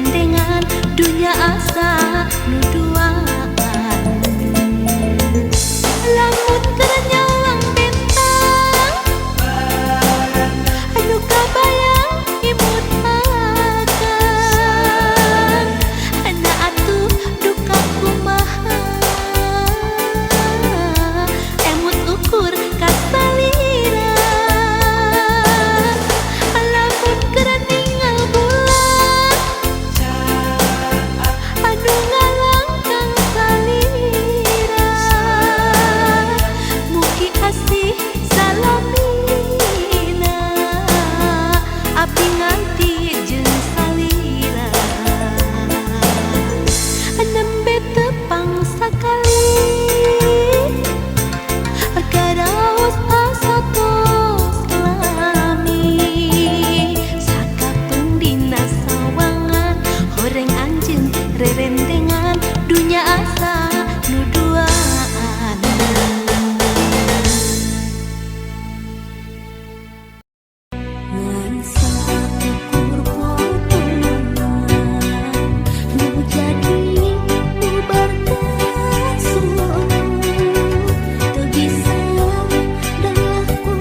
rerendengan dunia asa nu duaan. Lamun keur nyawang bentang anu kabayang imut akan ana atuh duka kumaha emut ukur kasalira. Lamun keur ningal bulan anu ngalangkang salira, mugi asih salamina abdi nganti jeung salira. Nembe tepang sakali garaos asa tos lami sakapeung dina sawangan horeng anjeun rerendengan dunya asa nu duaan. Ngan saukur potongan nu jadi bubar kasur teu bisa dan laku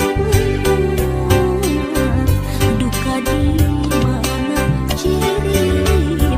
duka di mana cirina.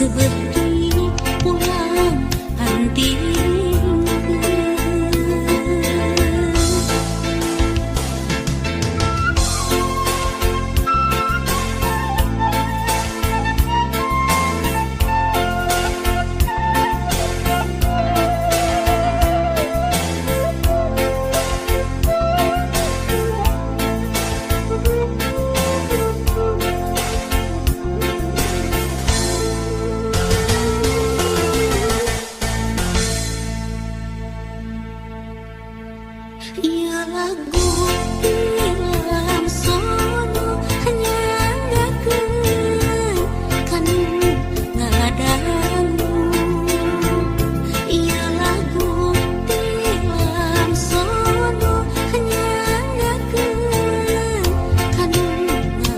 seperti pulang antingkeun. Ia lagu film sono hanya ngagakeun kanu ngadangu. Ia lagu film sono hanya ngagakeun kanu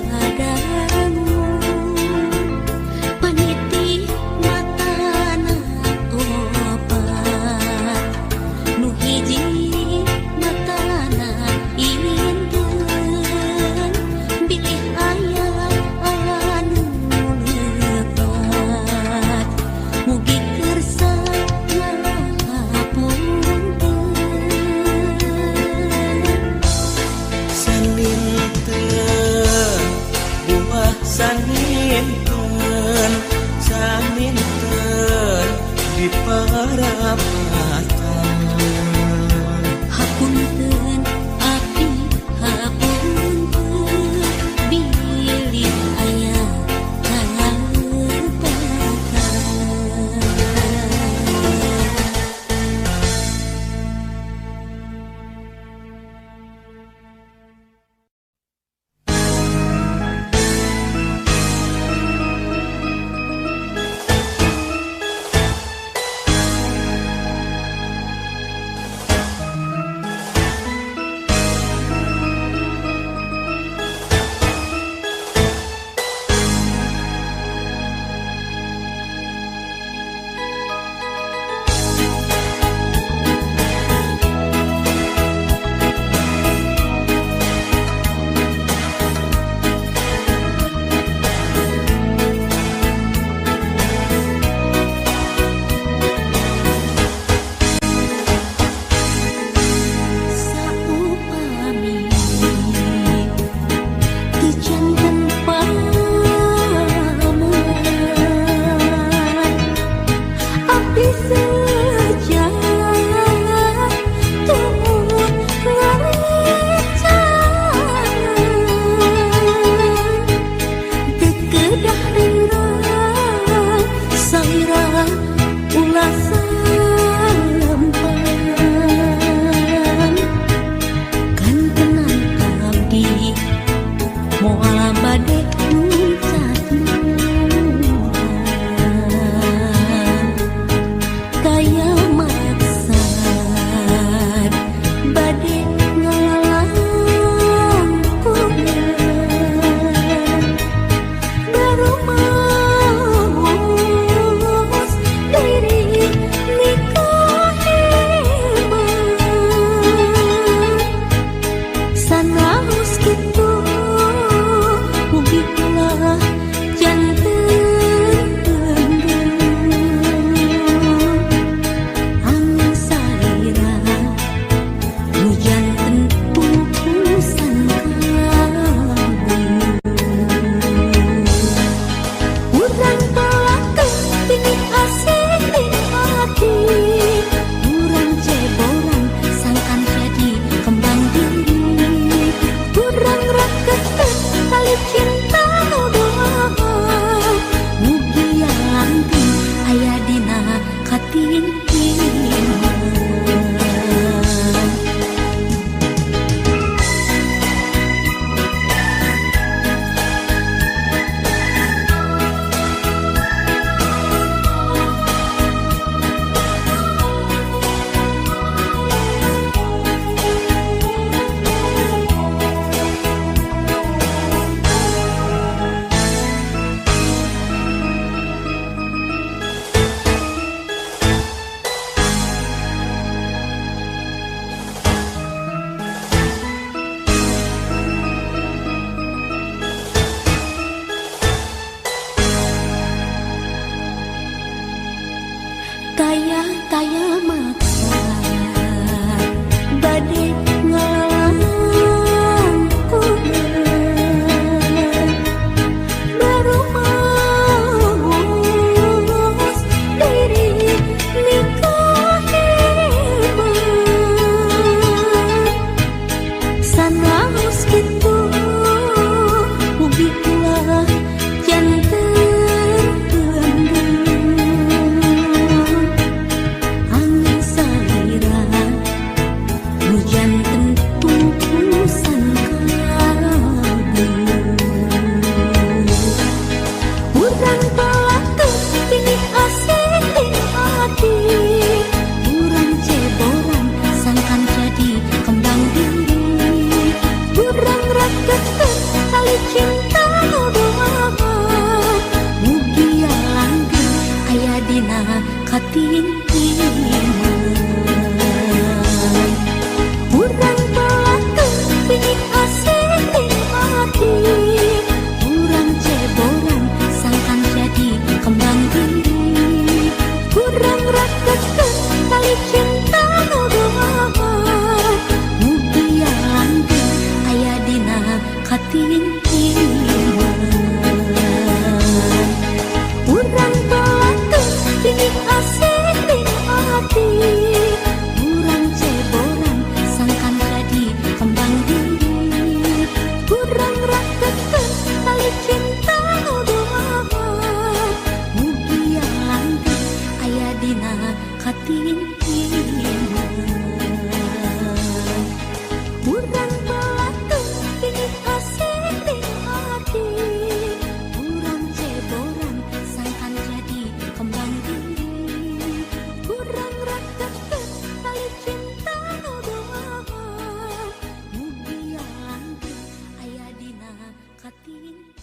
ngadangu. Paniti matana opat nu hiji matana inten bilih aya anu lepat mugi kersa ngapunten. Saminten buah saminten saminten di parapatan. Hapunten abdi hapunten bilih aya kalepatan. Taya maksa bade ngalang baru maus diri nikah hebat sanaus gitu mugi ulah janten angin saliran hujan tentu urusan kalbu urang pelaku ini asik di hati urang ceboran sangkan jadi kembang diri urang raketan kali cinta doa mugia langgeng aya dina katintiman urang pelaku ini asik di hati urang ceboran sangkan jadi kembang diri urang raketan kali cinta doa mugia langgeng aya dina katintiman urang pelaku ini asik di hati urang ceboran sangkan jadi kembang diri urang raketan kali cinta doa mugia langgeng aya dina katintiman urang pelaku ini asik di hati urang ceboran sangkan jadi kembang diri urang raketan kali cinta doa mugia langgeng aya dina katintiman.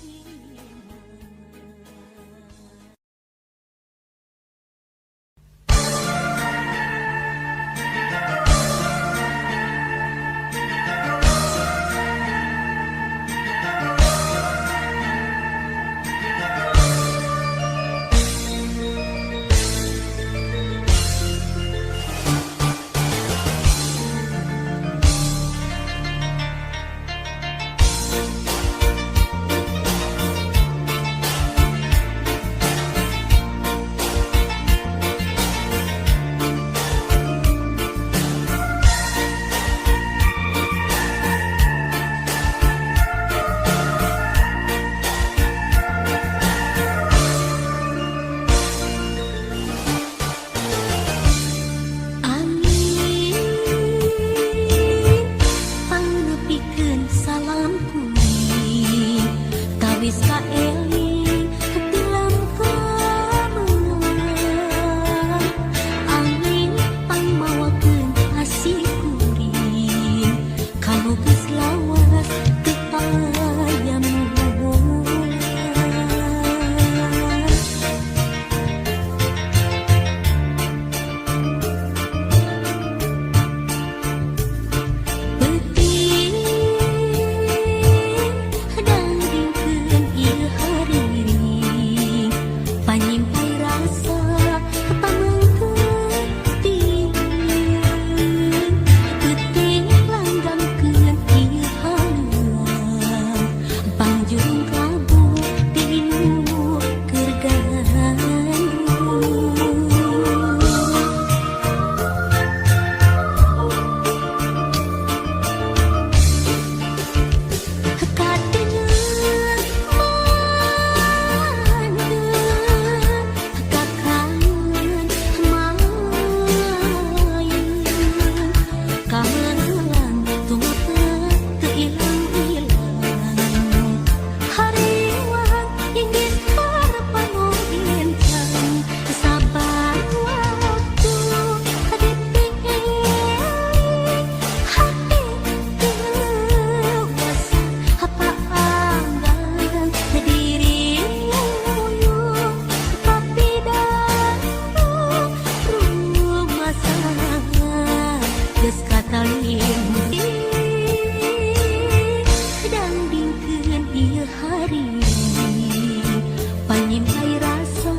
Panyimpai rasa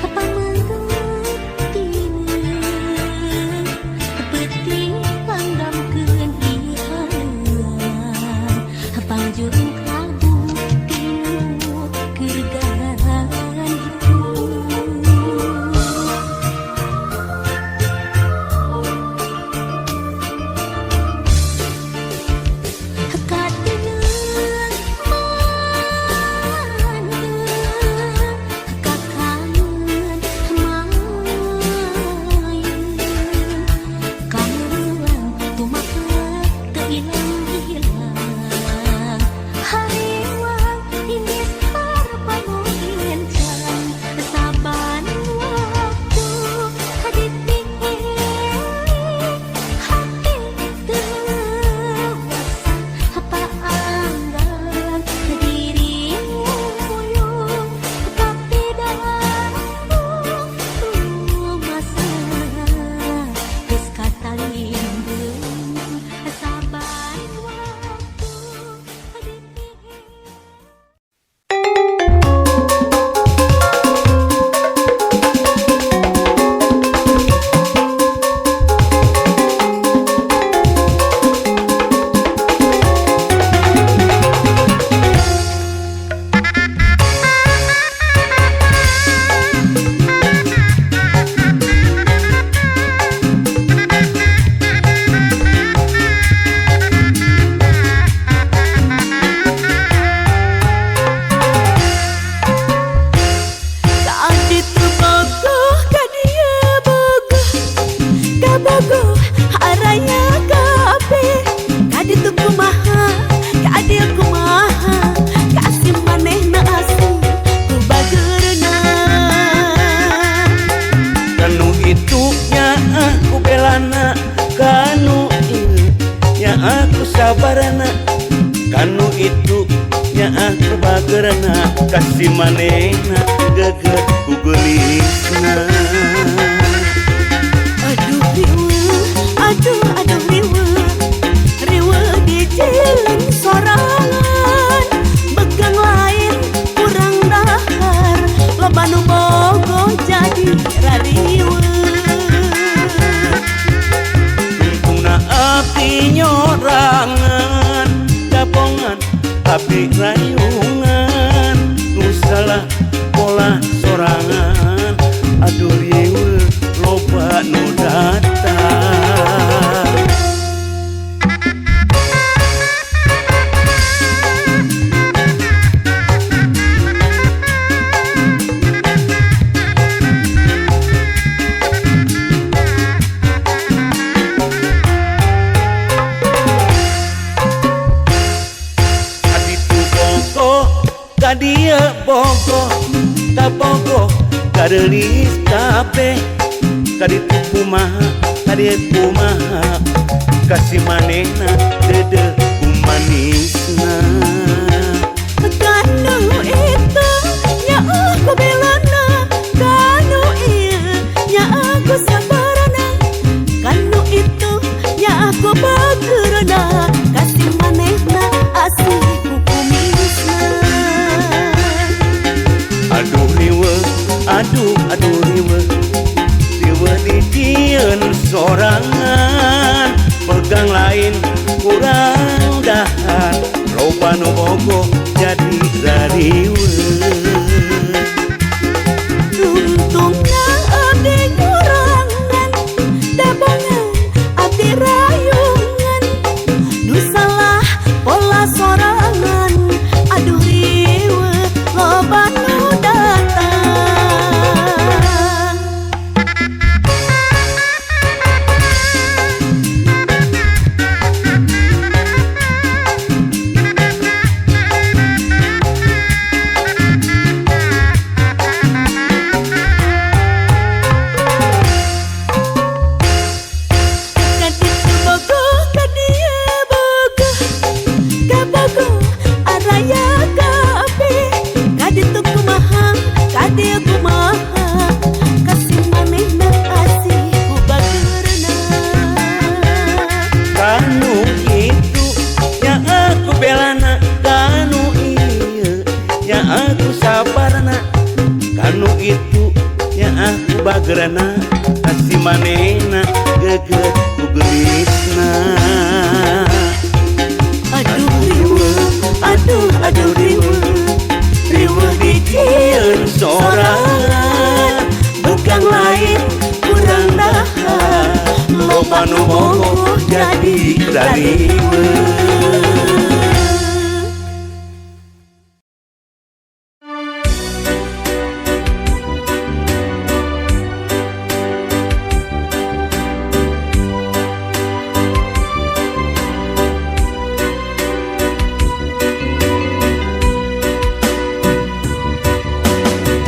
apa mengerti kasih manehna geget ku geulisna. Aduh riweuh, aduh riweuh, riweuh di jalan sorangan, begang lain kurang dahar, loba nu bogo jadi rariweuh. Tungtungna abdi nyorangan, dapongan abdi rayungan, nu salah pola sorangan, aduh riweuh loba nu datang. Aditu bogo kadia bogo kabogo kadelis kabeh kaditu kumaha kasih manehna dede kumanisna. Kanu itu nya aku belana, kanu ieu nya aku sabarana, kanu itu nya aku bageurna, kasih manehna asih ku kumisna. Aduh riweuh, aduh riweuh, riweuh di dieun sorangan, pegang lain kurang dahar, loba nu bogo jadi rariweuh. Tungtungna abdi nyorangan, dapongan abdi rayungan, nu salah pola sorangan, aduh riweuh loba nu datang. Kaditu bogo kadia bogo, kabogo araya kabeh, kaditu kumaha kadia kumaha, kasih manehna asih ku bageurna. Kanu itu yang aku belana, kanu ieu yang aku sabarna, kanu itu yang aku bageurna, kasih manehna geget ku geulisna. Aduh riweuh, aduh riweuh, riweuh di Dieun dieun sorangan, begang lain kurang dahar, loba nu bogo jadi rariweuh.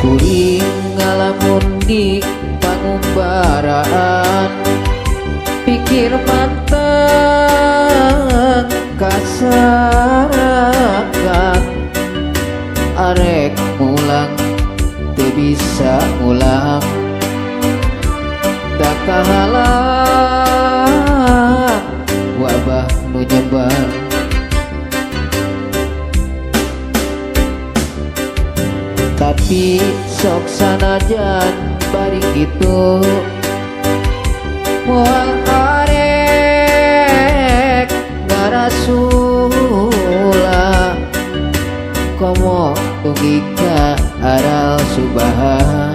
Kuring ngalamun di pangumbaraan, pikir mateng kasarakan, arek mulang teu bisa ulang, tak kahalang wabah nu nyebar. Tapi sok sanajan bari kitu, moal arek ngarasula, komo tugika aral subaha,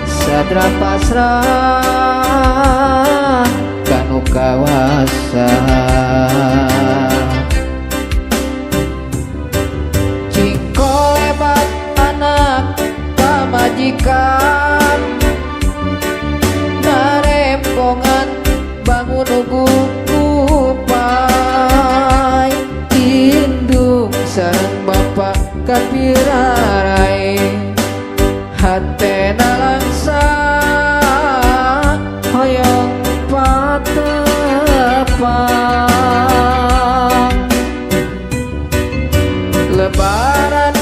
satra pasrah kanu kawasa. Majikan narempongan bangun ugu kupai, indung sareng bapak kapirarai, hatena langsa hoyong patepang, lebaran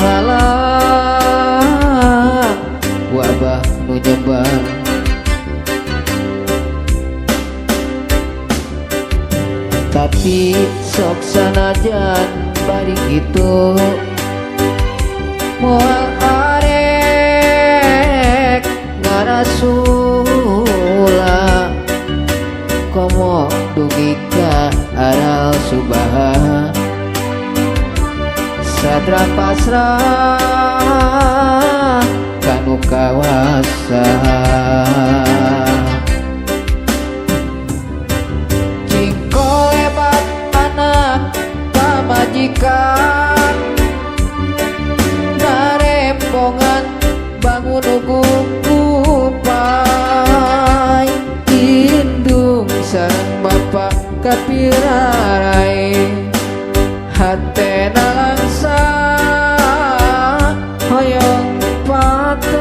pahala wabah nu nyebar. Tapi sok sanajan bari kitu moal arek ngarasula komo dugi ka aral subaha sadra pasrah kanu kawasa. Pamajikan narempongan bangun ugu kupai indung sareng bapa kapirarai hatena langsa hoyong patepang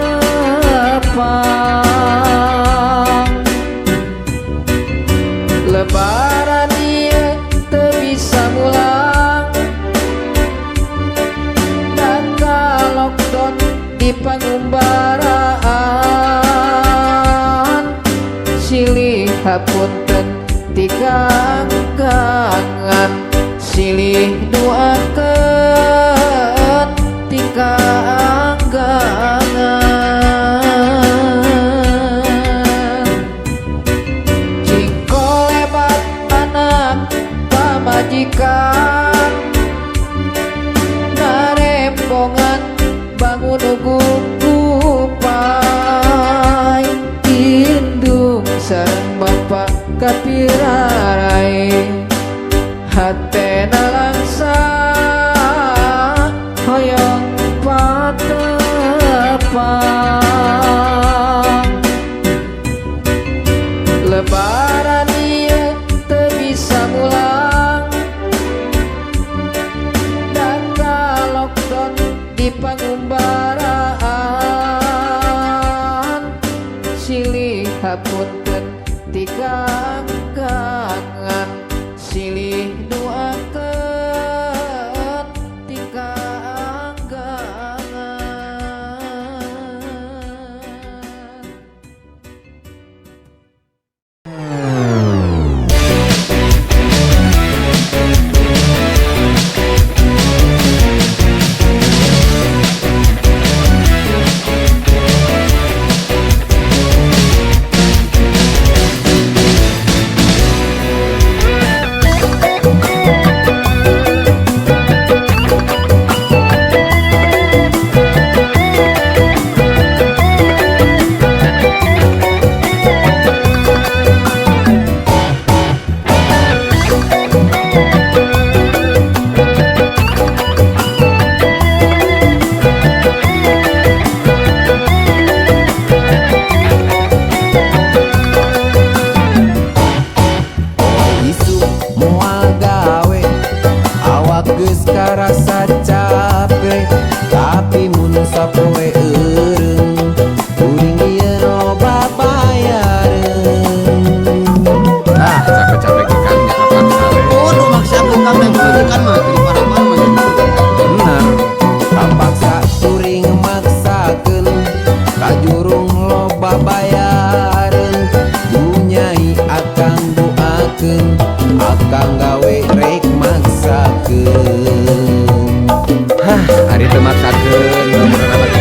lebaran ieu teu bisa mulang di pangumbaraan silih hapunten tikanggangan silih duakeun tikanggangan jiko lebat anak pamajikan narempongan bangun ugu kupai indung sareng bapa kapirarai hatena langsa hoyong patepang lebaran ieu teu bisa mulang data lockdown di pangumbaraan silih hapunten tikanggangan silih duakeun Akang gawe rek maksakeun. Hah, ari teu maksakeun, beneran lagi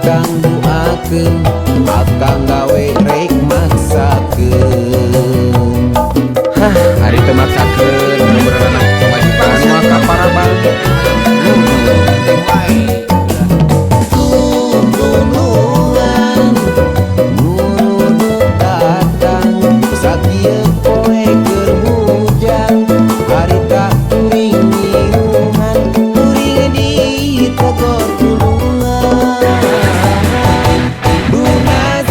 Akang duakeun akang gawe rek maksakeun. Hah, hari teu maksakeun bener-bener anak kewajiban mah kaparabang. Gunungan nurudu datang sakieu poe keur hujan harita kuring ngiungan kuring di tegor tulungan dunasib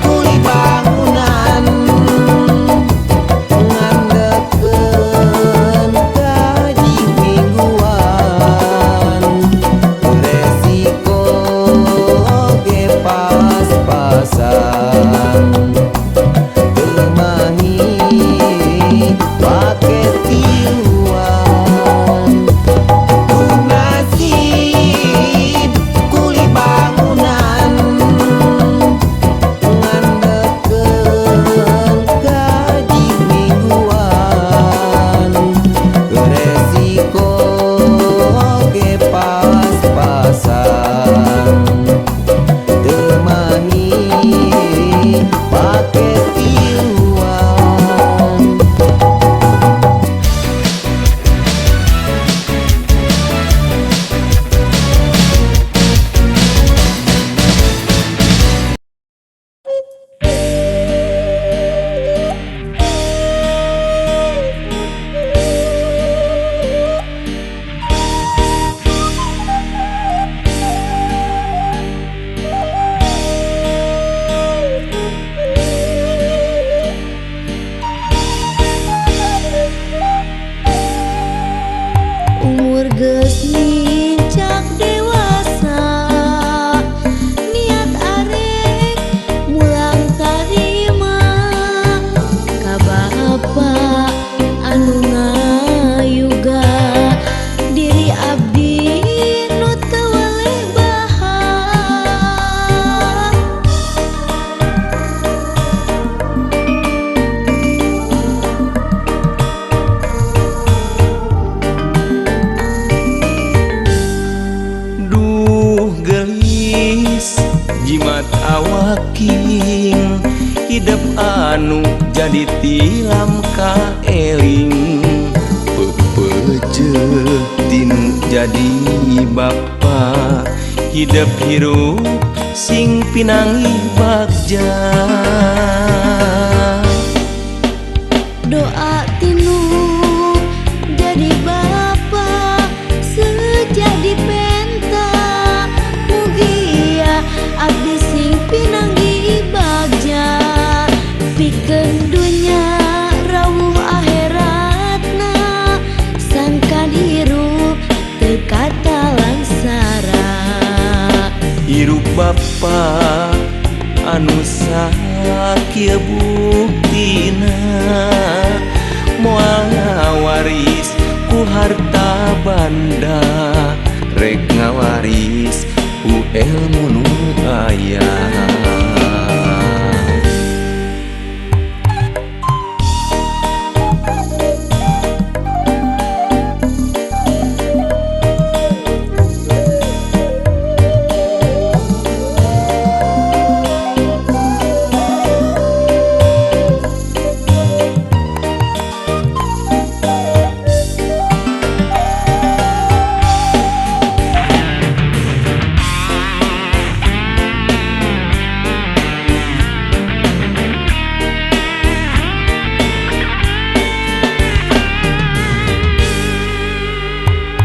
kuli bangunan ngandeukeun gaji mingguan resiko ge pas-pasan teu mahi pake tiluan nasib kuli bangunan ngandeukeun gaji mingguan resiko ge pas-pasan teu mahi pake tiluan. Umur geus ngincak dewasa, niat arek mulang tarima ka Bapa anu ngayuga diri abdi nu teu weleh baha. Duh gelis jimat awaking hidup anu jadi tilam ka eling pepece tinu jadi bapa hidup hirup sing pinangi bagja Doa tinu jadi bapa sejadi penta mugia abdi sing pinanggi bagja pikeun dunya rawuh akhiratna sangkan hirup teu kata langsara. hirup bapa anu sakieu buktina moal ngawaris ku harta banda rek ngawaris ku ilmu nu aya.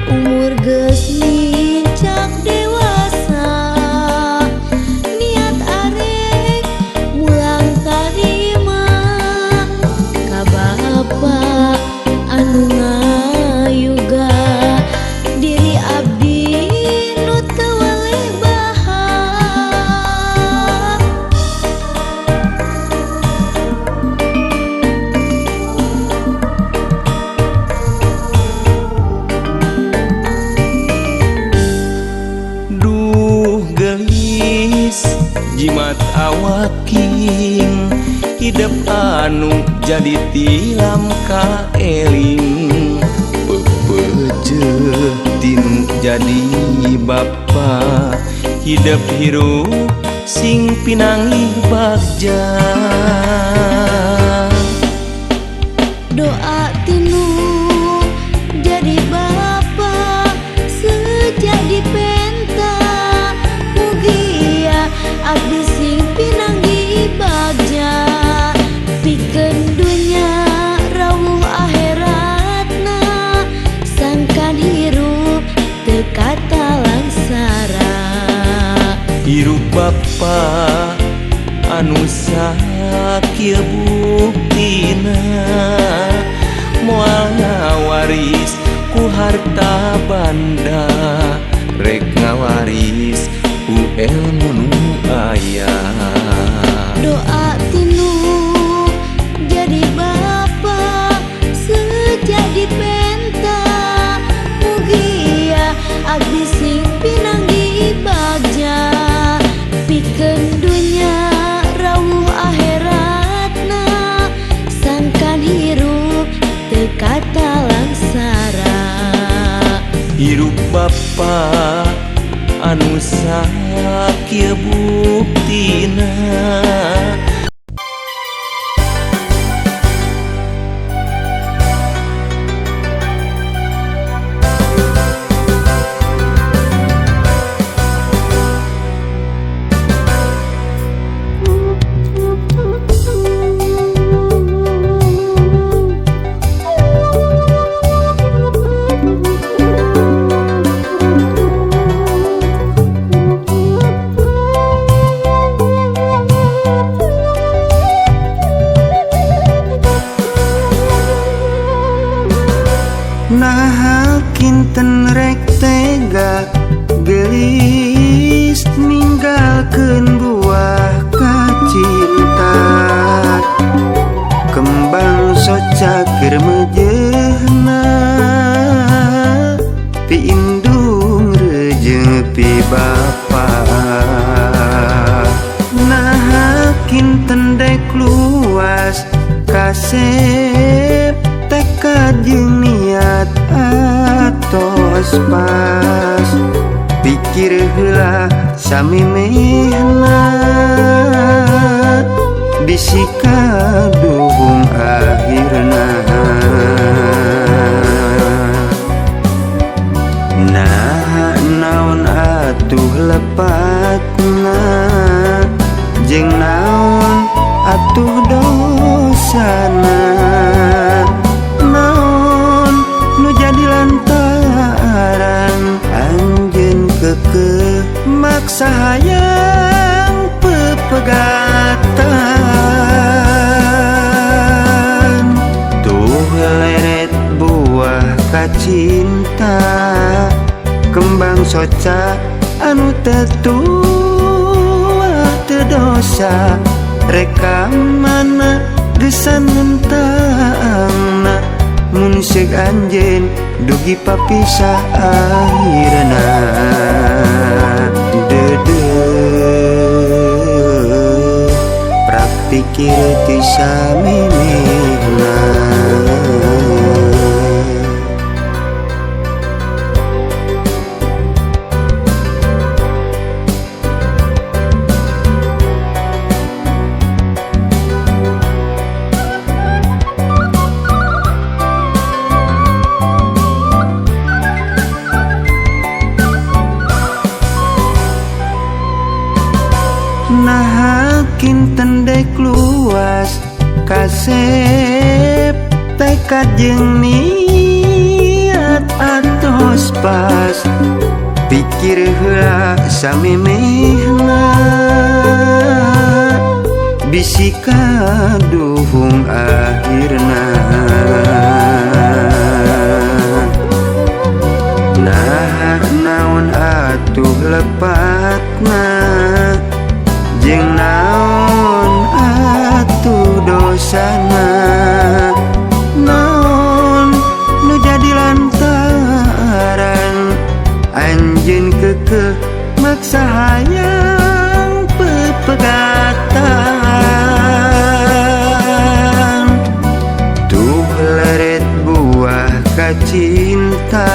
Umur geus ngincak dewasa, niat arek mulang tarima ka Bapa anu ngayuga diri abdi nu teu weleh baha. Duh gelis jimat awaking hidup anu jadi tilam ka eling pepece tinu jadi bapa hidup hirup sing pinangih bagja. Doa tinu jadi bapa sejak dipenta mugia abdi sing pinanggi bagja pikeun dunya rawuh akhiratna sangkan hirup teu kata langsara. Hirup bapa anu sakieu buktina moal ngawaris ku harta banda rek ngawaris ku ilmu nu aya. Doa tinu jadi bapa sejak dipenta mugia abdi sing pinanggi bagja pikeun dunya rawuh akhiratna sangkan hirup teu kata langsara. Hirup bapa anu sakieu buktina Nah kinten rek tega gelis ninggalkeun buah kacinta kembang soca keur meujeuhna pi indung rejeung pi bapa. Nah kinten dek luas kasep tekad jeung niat atos pas pikir heula samemehna bisi kaduhung akhirna. Nah naon atuh lepatna jeung naon atuh dosana kekeh maksa hayang pepegatan tuh leret buah kacinta kembang soca anu tetua teu dosa reka mana gesan mentangna mun seug anjeun dugi papisah akhirna. Dedeuh praktikir ti samemehna. Nah kinten dek luas kasep tekad jeung niat atos pas pikir heula samemehna bisi kaduhung akhirna. Nah naon atuh lepatna jeung naon atuh dosana naon nu jadi lantaran anjeun kekeh maksa hayang pepegatan tuh leret buah kacinta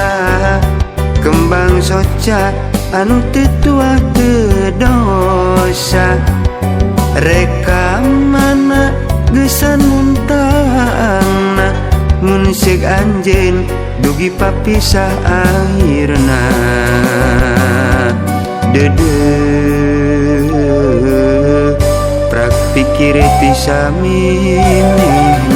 kembang soca anu teu tuah teu dosa reka mana gesan muntangna munsik anjeun dugi papisah akhirna dede prak pikir pisah mimih